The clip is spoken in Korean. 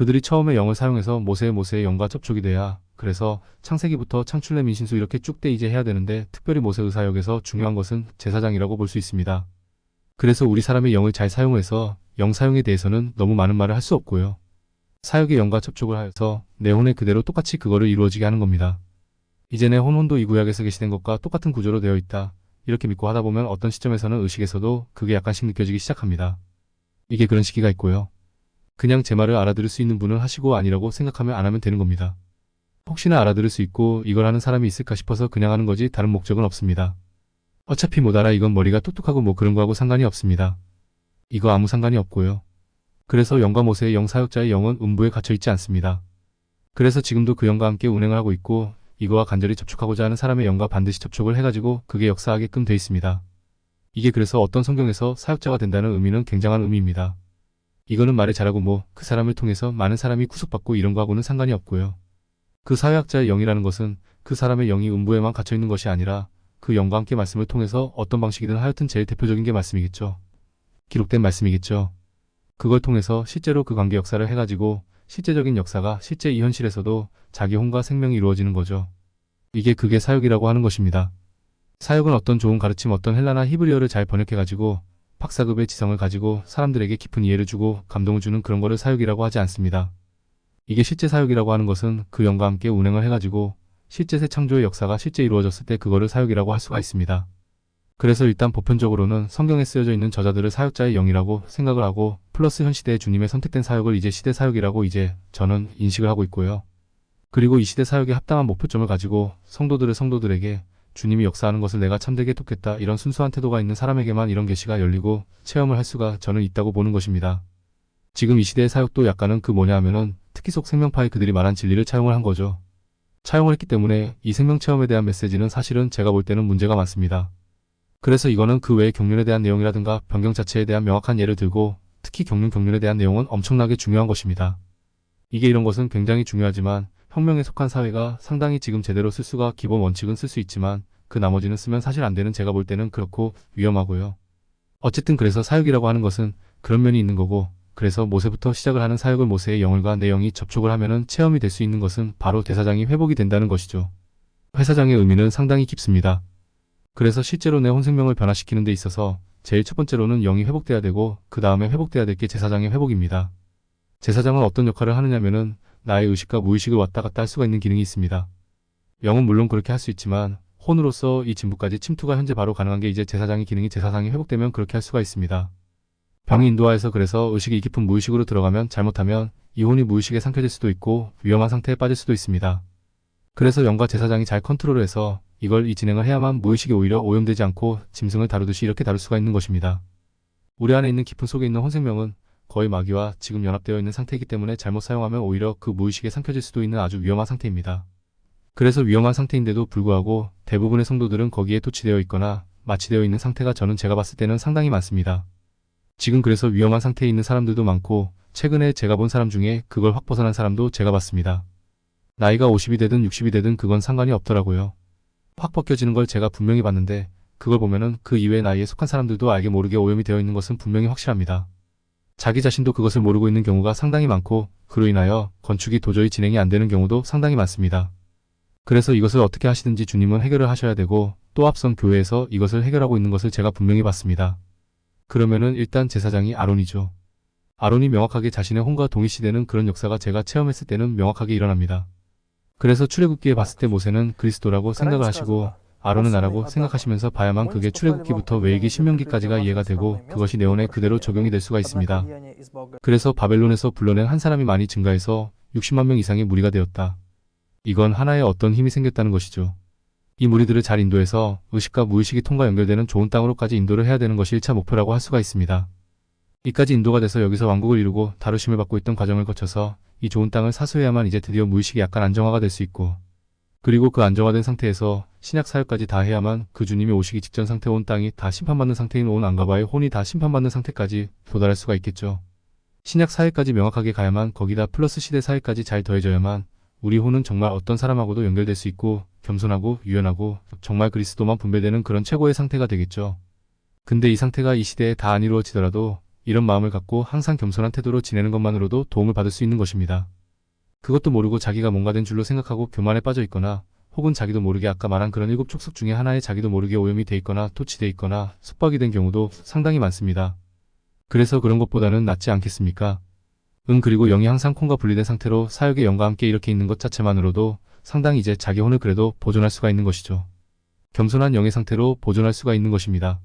그들이 처음에 영을 사용해서 모세의 영과 접촉이 돼야, 그래서 창세기부터 창출내 민신수 이렇게 쭉 돼 이제 해야 되는데, 특별히 모세 의사역에서 중요한 것은 제사장이라고 볼 수 있습니다. 그래서 우리 사람의 영을 잘 사용해서 영 사용에 대해서는 너무 많은 말을 할 수 없고요. 사역의 영과 접촉을 하여서 내 혼에 그대로 똑같이 그거를 이루어지게 하는 겁니다. 이제 내 혼도 이 구약에서 계시된 것과 똑같은 구조로 되어 있다. 이렇게 믿고 하다 보면 어떤 시점에서는 의식에서도 그게 약간씩 느껴지기 시작합니다. 이게 그런 시기가 있고요. 그냥 제 말을 알아들을 수 있는 분은 하시고 아니라고 생각하면 안 하면 되는 겁니다. 혹시나 알아들을 수 있고 이걸 하는 사람이 있을까 싶어서 그냥 하는 거지 다른 목적은 없습니다. 어차피 못 알아 이건 머리가 똑똑하고 뭐 그런 거하고 상관이 없습니다. 이거 아무 상관이 없고요. 그래서 영과 모세의 영 사역자의 영은 음부에 갇혀 있지 않습니다. 그래서 지금도 그 영과 함께 운행을 하고 있고 이거와 간절히 접촉하고자 하는 사람의 영과 반드시 접촉을 해가지고 그게 역사하게끔 돼 있습니다. 이게 그래서 어떤 성경에서 사역자가 된다는 의미는 굉장한 의미입니다. 이거는 말을 잘하고 뭐 그 사람을 통해서 많은 사람이 구속받고 이런 거하고는 상관이 없고요. 그 사역자의 영이라는 것은 그 사람의 영이 음부에만 갇혀 있는 것이 아니라 그 영과 함께 말씀을 통해서 어떤 방식이든 하여튼 제일 대표적인 게 말씀이겠죠. 기록된 말씀이겠죠. 그걸 통해서 실제로 그 관계 역사를 해가지고 실제적인 역사가 실제 이 현실에서도 자기 혼과 생명이 이루어지는 거죠. 그게 사역이라고 하는 것입니다. 사역은 어떤 좋은 가르침 어떤 헬라나 히브리어를 잘 번역해가지고 박사급의 지성을 가지고 사람들에게 깊은 이해를 주고 감동을 주는 그런 거를 사역이라고 하지 않습니다. 이게 실제 사역이라고 하는 것은 그 영과 함께 운행을 해가지고 실제 새 창조의 역사가 실제 이루어졌을 때 그거를 사역이라고 할 수가 있습니다. 그래서 일단 보편적으로는 성경에 쓰여져 있는 저자들을 사역자의 영이라고 생각을 하고 플러스 현 시대의 주님의 선택된 사역을 이제 시대 사역이라고 이제 저는 인식을 하고 있고요. 그리고 이 시대 사역에 합당한 목표점을 가지고 성도들에게 주님이 역사하는 것을 내가 참되게 돕겠다 이런 순수한 태도가 있는 사람에게만 이런 계시가 열리고 체험을 할 수가 저는 있다고 보는 것입니다. 지금 이 시대의 사역도 약간은 그 뭐냐 하면은 특기 속 생명파의 그들이 말한 진리를 차용을 한 거죠. 차용을 했기 때문에 이 생명체험에 대한 메시지는 사실은 제가 볼 때는 문제가 많습니다. 그래서 이거는 그 외의 경륜에 대한 내용이라든가 변경 자체에 대한 명확한 예를 들고 특히 경륜에 대한 내용은 엄청나게 중요한 것입니다. 이게 이런 것은 굉장히 중요하지만 혁명에 속한 사회가 상당히 지금 제대로 쓸 수가 기본 원칙은 쓸 수 있지만 그 나머지는 쓰면 사실 안 되는 제가 볼 때는 그렇고 위험하고요. 어쨌든 그래서 사역이라고 하는 것은 그런 면이 있는 거고 그래서 모세부터 시작을 하는 사역을 모세의 영을과 내 영이 접촉을 하면은 체험이 될 수 있는 것은 바로 대사장이 회복이 된다는 것이죠. 회사장의 의미는 상당히 깊습니다. 그래서 실제로 내 혼생명을 변화시키는 데 있어서 제일 첫 번째로는 영이 회복돼야 되고 그 다음에 회복돼야 될 게 제사장의 회복입니다. 제사장은 어떤 역할을 하느냐면은 나의 의식과 무의식을 왔다 갔다 할 수가 있는 기능이 있습니다. 영은 물론 그렇게 할 수 있지만 혼으로서 이 진부까지 침투가 현재 바로 가능한 게 이제 제사장의 기능이 제사장이 회복되면 그렇게 할 수가 있습니다. 병이 인도하여서 그래서 의식이 깊은 무의식으로 들어가면 잘못하면 이 혼이 무의식에 삼켜질 수도 있고 위험한 상태에 빠질 수도 있습니다. 그래서 영과 제사장이 잘 컨트롤을 해서 이 진행을 해야만 무의식이 오히려 오염되지 않고 짐승을 다루듯이 이렇게 다룰 수가 있는 것입니다. 우리 안에 있는 깊은 속에 있는 혼생명은 거의 마귀와 지금 연합되어 있는 상태이기 때문에 잘못 사용하면 오히려 그 무의식에 삼켜질 수도 있는 아주 위험한 상태입니다. 그래서 위험한 상태인데도 불구하고 대부분의 성도들은 거기에 토취되어 있거나 마취되어 있는 상태가 저는 제가 봤을 때는 상당히 많습니다. 지금 그래서 위험한 상태에 있는 사람들도 많고 최근에 제가 본 사람 중에 그걸 확 벗어난 사람도 제가 봤습니다. 나이가 50이 되든 60이 되든 그건 상관이 없더라고요. 확 벗겨지는 걸 제가 분명히 봤는데 그걸 보면은 그 이외의 나이에 속한 사람들도 알게 모르게 오염이 되어 있는 것은 분명히 확실합니다. 자기 자신도 그것을 모르고 있는 경우가 상당히 많고 그로 인하여 건축이 도저히 진행이 안 되는 경우도 상당히 많습니다. 그래서 이것을 어떻게 하시든지 주님은 해결을 하셔야 되고 또 앞선 교회에서 이것을 해결하고 있는 것을 제가 분명히 봤습니다. 그러면은 일단 제사장이 아론이죠. 아론이 명확하게 자신의 혼과 동일시되는 그런 역사가 제가 체험했을 때는 명확하게 일어납니다. 그래서 출애굽기에 봤을 때 모세는 그리스도라고 생각을 하시고 아론은 나라고 생각하시면서 봐야만 그게 출애굽기부터 외기 신명기까지가 이해가 되고 그것이 내 혼에 그대로 적용이 될 수가 있습니다. 그래서 바벨론에서 불러낸 한 사람이 많이 증가해서 60만 명 이상의 무리가 되었다. 이건 하나의 어떤 힘이 생겼다는 것이죠. 이 무리들을 잘 인도해서 의식과 무의식이 통과 연결되는 좋은 땅으로까지 인도를 해야 되는 것이 1차 목표라고 할 수가 있습니다. 이까지 인도가 돼서 여기서 왕국을 이루고 다루심을 받고 있던 과정을 거쳐서 이 좋은 땅을 사수해야만 이제 드디어 무의식이 약간 안정화가 될 수 있고 그리고 그 안정화된 상태에서 신약 사역까지 다 해야만 그 주님이 오시기 직전 상태 온 땅이 다 심판받는 상태인 온 안가바의 혼이 다 심판받는 상태까지 도달할 수가 있겠죠. 신약 사회까지 명확하게 가야만 거기다 플러스 시대 사회까지 잘 더해져야만 우리 혼은 정말 어떤 사람하고도 연결될 수 있고 겸손하고 유연하고 정말 그리스도만 분배되는 그런 최고의 상태가 되겠죠. 근데 이 상태가 이 시대에 다 안 이루어지더라도 이런 마음을 갖고 항상 겸손한 태도로 지내는 것만으로도 도움을 받을 수 있는 것입니다. 그것도 모르고 자기가 뭔가 된 줄로 생각하고 교만에 빠져 있거나 혹은 자기도 모르게 아까 말한 그런 7촉석 중에 하나에 자기도 모르게 오염이 돼 있거나 토취돼 있거나 속박이 된 경우도 상당히 많습니다. 그래서 그런 것보다는 낫지 않겠습니까? 그리고 영이 항상 콩과 분리된 상태로 사역의 영과 함께 이렇게 있는 것 자체만으로도 상당히 이제 자기 혼을 그래도 보존할 수가 있는 것이죠. 겸손한 영의 상태로 보존할 수가 있는 것입니다.